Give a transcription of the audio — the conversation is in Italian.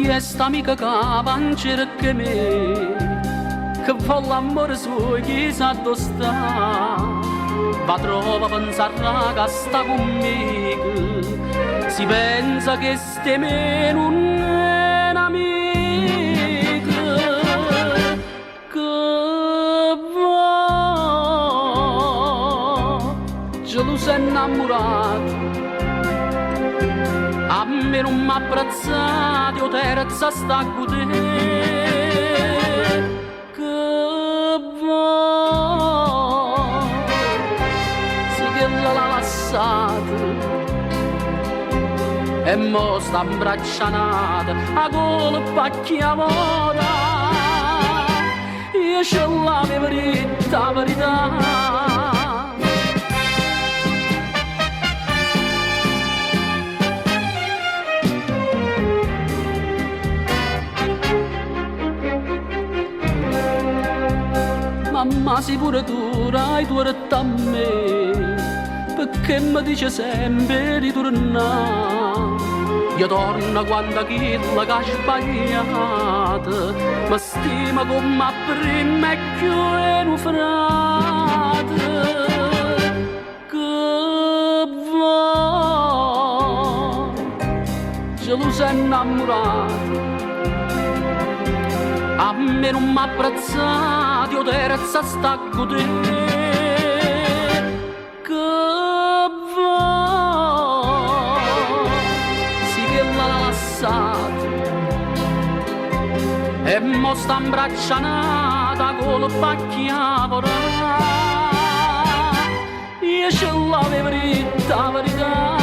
chi è sta amica che avanti che me, che fa l'amore suo chissà dove sta, va trova a pensare che sta conmigo, si pensa che stiamo non è un'amica, che va, geloso e innamorato. A me non mi abbracciate, o terza sta con te, che va, sì che l'ha lasciata, e mo sta imbracciata, a colpa chi amora, io ce l'avevo detta la verità. Mamma sei pure tu, hai tu retta a me, perché mi dice sempre di tornare. Io torno quando quella che ha sbagliato, ma stima come prima e più è un frate. Che va, geloso e innamorato. A me non mi abbracciate, o terza sta con te, che va, sì che l'ha lasciata, e mo sta imbracciata con la pacchia vorrà, io ce l'avevo detta la verità.